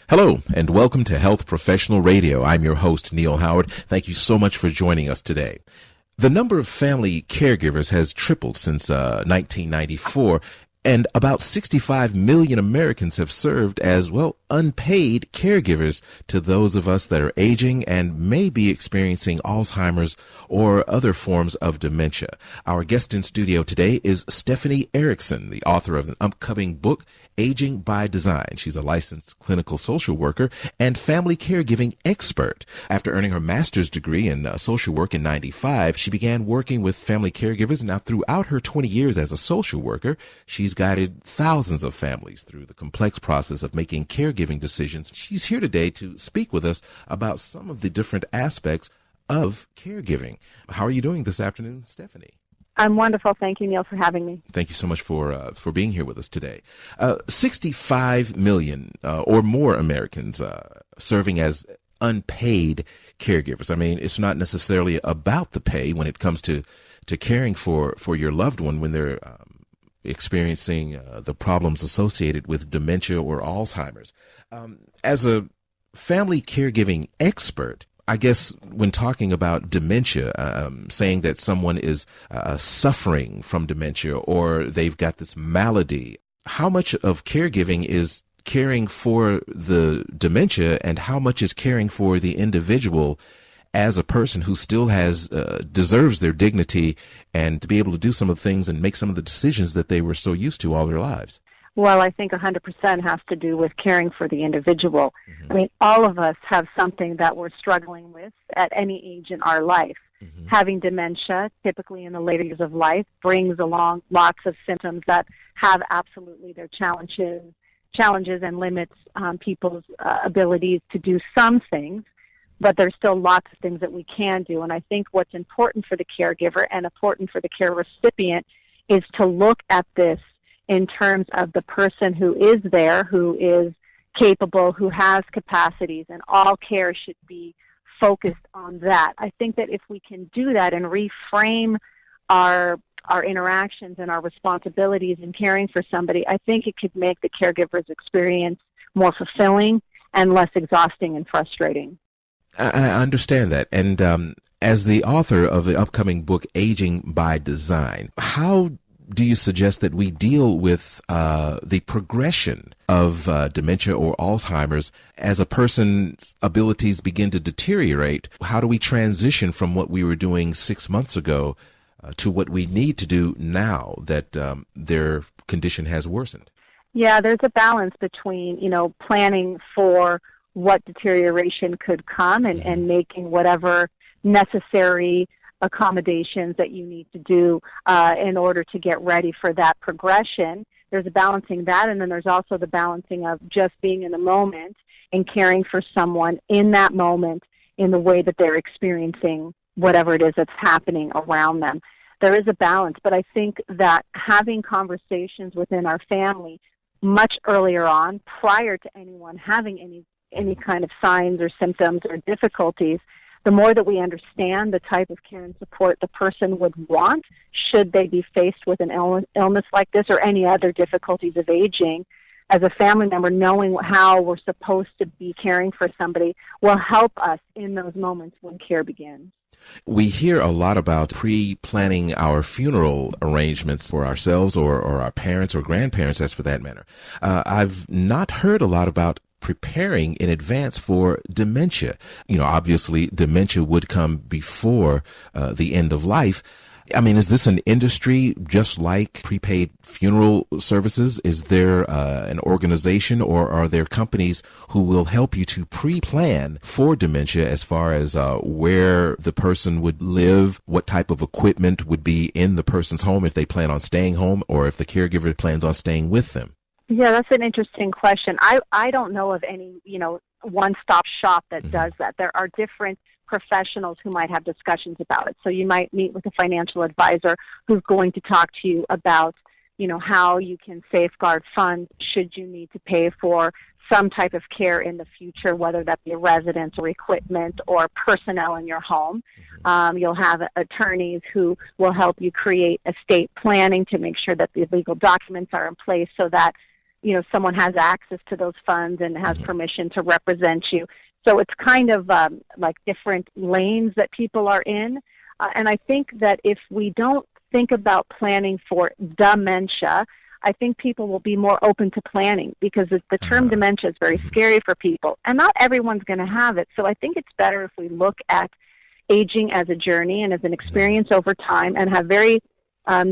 Hello, and welcome to Health Professional Radio. I'm your host, Neal Howard. Thank you so much for joining us today. The number of family caregivers has tripled since 1994, and about 65 million Americans have served as, unpaid caregivers to those of us that are aging and may be experiencing Alzheimer's or other forms of dementia. Our guest in studio today is Stephanie Erickson, the author of an upcoming book, Aging by Design. She's a licensed clinical social worker and family caregiving expert. After earning her master's degree in social work in 95, she began working with family caregivers. Now, throughout her 20 years as a social worker, she's guided thousands of families through the complex process of making caregiving decisions. She's here today to speak with us about some of the different aspects of caregiving. How are you doing this afternoon, Stephanie? I'm wonderful. Thank you, Neal, for having me. Thank you so much for being here with us today. 65 million or more Americans serving as unpaid caregivers. I mean, it's not necessarily about the pay when it comes to caring for your loved one when they're experiencing the problems associated with dementia or Alzheimer's. As a family caregiving expert, I guess when talking about dementia, saying that someone is suffering from dementia or they've got this malady, how much of caregiving is caring for the dementia and how much is caring for the individual as a person who still has deserves their dignity and to be able to do some of the things and make some of the decisions that they were so used to all their lives? Well, I think 100% has to do with caring for the individual. Mm-hmm. I mean, all of us have something that we're struggling with at any age in our life. Mm-hmm. Having dementia, typically in the later years of life, brings along lots of symptoms that have absolutely their challenges and limits people's abilities to do some things, but there's still lots of things that we can do. And I think what's important for the caregiver and important for the care recipient is to look at this in terms of the person who is there, who is capable, who has capacities, and all care should be focused on that. I think that if we can do that and reframe our interactions and our responsibilities in caring for somebody, I think it could make the caregiver's experience more fulfilling and less exhausting and frustrating. I understand that. And as the author of the upcoming book, Aging by Design, how do you suggest that we deal with the progression of dementia or Alzheimer's as a person's abilities begin to deteriorate? How do we transition from what we were doing 6 months ago to what we need to do now that their condition has worsened? Yeah, there's a balance between, planning for what deterioration could come and making whatever necessary accommodations that you need to do in order to get ready for that progression. There's a balancing that, and then there's also the balancing of just being in the moment and caring for someone in that moment in the way that they're experiencing whatever it is that's happening around them. There is a balance, but I think that having conversations within our family much earlier on, prior to anyone having any kind of signs or symptoms or difficulties, the more that we understand the type of care and support the person would want should they be faced with an illness like this or any other difficulties of aging, as a family member, knowing how we're supposed to be caring for somebody will help us in those moments when care begins. We hear a lot about pre-planning our funeral arrangements for ourselves or our parents or grandparents, as for that matter. I've not heard a lot about preparing in advance for dementia. Obviously, dementia would come before the end of life. I mean, is this an industry just like prepaid funeral services? Is there an organization or are there companies who will help you to pre-plan for dementia as far as where the person would live, what type of equipment would be in the person's home if they plan on staying home or if the caregiver plans on staying with them? Yeah, that's an interesting question. I don't know of any, one-stop shop that does that. There are different professionals who might have discussions about it. So you might meet with a financial advisor who's going to talk to you about, how you can safeguard funds should you need to pay for some type of care in the future, whether that be a residence or equipment or personnel in your home. You'll have attorneys who will help you create estate planning to make sure that the legal documents are in place so that someone has access to those funds and has permission to represent you. So it's kind of like different lanes that people are in. And I think that if we don't think about planning for dementia, I think people will be more open to planning, because the term dementia is very scary for people, and not everyone's going to have it. So I think it's better if we look at aging as a journey and as an experience over time, and have very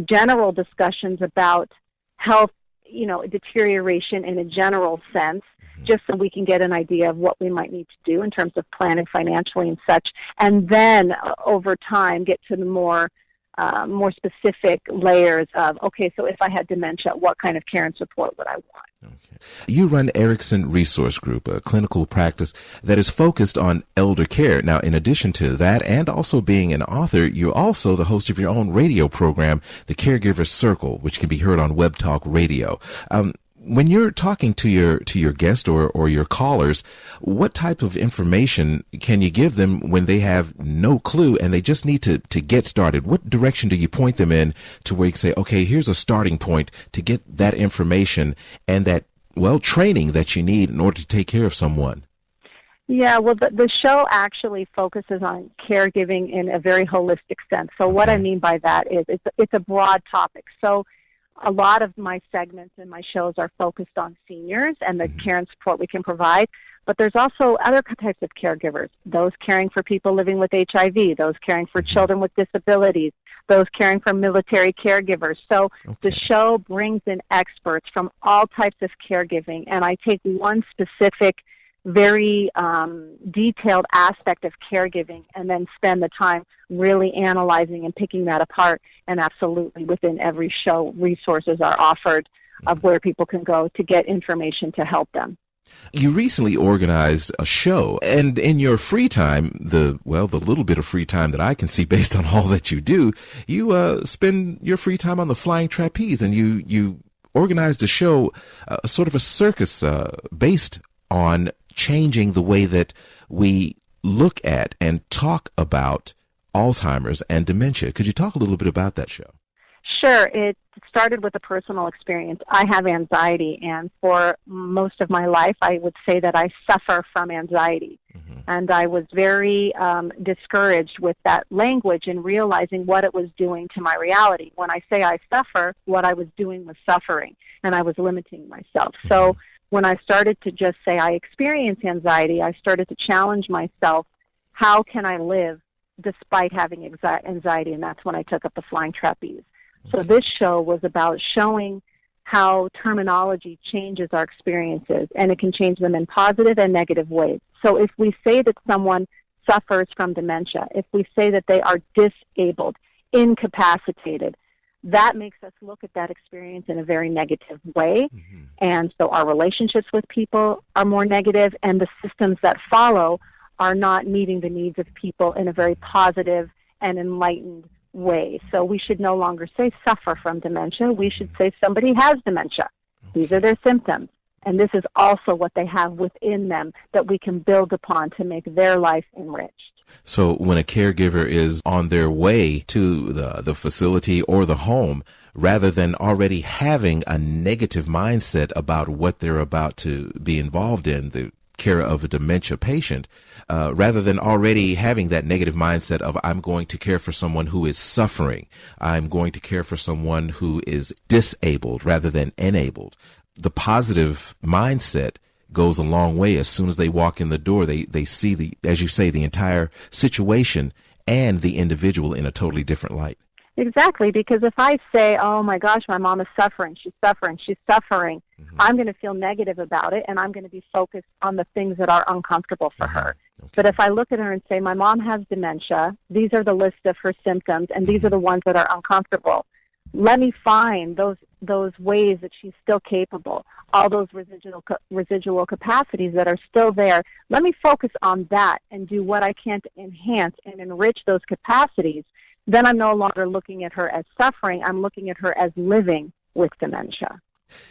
general discussions about health, deterioration in a general sense, just so we can get an idea of what we might need to do in terms of planning financially and such, and then over time get to the more specific layers of, okay, so if I had dementia, what kind of care and support would I want? Okay. You run Erickson Resource Group, a clinical practice that is focused on elder care. Now, in addition to that, and also being an author, you're also the host of your own radio program, The Caregiver Circle, which can be heard on Web Talk Radio. When you're talking to your guest or your callers, what type of information can you give them when they have no clue and they just need to get started? What direction do you point them in to where you can say, okay, here's a starting point to get that information and that, training that you need in order to take care of someone? Yeah, well, the show actually focuses on caregiving in a very holistic sense. So what I mean by that is it's a broad topic. So a lot of my segments and my shows are focused on seniors and the care and support we can provide, but there's also other types of caregivers, those caring for people living with HIV, those caring for children with disabilities, those caring for military caregivers. So the show brings in experts from all types of caregiving, and I take one specific, very detailed aspect of caregiving and then spend the time really analyzing and picking that apart. And absolutely, within every show, resources are offered of where people can go to get information to help them. You recently organized a show, and in your free time, the little bit of free time that I can see based on all that you do, you spend your free time on the flying trapeze, and you organized a show, sort of a circus based on changing the way that we look at and talk about Alzheimer's and dementia. Could you talk a little bit about that show? Sure. It started with a personal experience. I have anxiety, and for most of my life, I would say that I suffer from anxiety. And I was very discouraged with that language and realizing what it was doing to my reality. When I say I suffer, what I was doing was suffering, and I was limiting myself. So when I started to just say I experience anxiety, I started to challenge myself, how can I live despite having anxiety? And that's when I took up the flying trapeze. So this show was about showing how terminology changes our experiences, and it can change them in positive and negative ways. So if we say that someone suffers from dementia, if we say that they are disabled, incapacitated, that makes us look at that experience in a very negative way. And so our relationships with people are more negative, and the systems that follow are not meeting the needs of people in a very positive and enlightened way. So we should no longer say suffer from dementia. We should say somebody has dementia. These are their symptoms. And this is also what they have within them that we can build upon to make their life enriched. So when a caregiver is on their way to the facility or the home, rather than already having a negative mindset about what they're about to be involved in, the care of a dementia patient, rather than already having that negative mindset of I'm going to care for someone who is suffering, I'm going to care for someone who is disabled rather than enabled. The positive mindset goes a long way. As soon as they walk in the door, they see as you say, the entire situation and the individual in a totally different light. Exactly, because if I say, oh my gosh, my mom is suffering, she's suffering, I'm going to feel negative about it, and I'm going to be focused on the things that are uncomfortable for her. But if I look at her and say, my mom has dementia, these are the list of her symptoms, and these are the ones that are uncomfortable. Let me find those ways that she's still capable, all those residual capacities that are still there. Let me focus on that and do what I can to enhance and enrich those capacities. Then I'm no longer looking at her as suffering. I'm looking at her as living with dementia.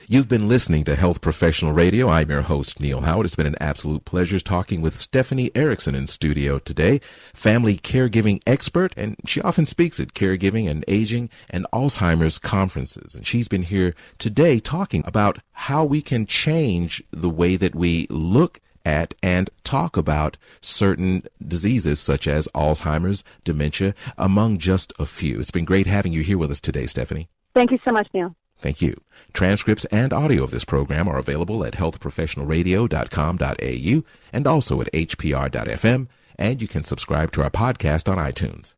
You've been listening to Health Professional Radio. I'm your host, Neal Howard. It's been an absolute pleasure talking with Stephanie Erickson in studio today, family caregiving expert, and she often speaks at caregiving and aging and Alzheimer's conferences. And she's been here today talking about how we can change the way that we look at and talk about certain diseases such as Alzheimer's, dementia, among just a few. It's been great having you here with us today, Stephanie. Thank you so much, Neal. Thank you. Transcripts and audio of this program are available at healthprofessionalradio.com.au and also at hpr.fm, and you can subscribe to our podcast on iTunes.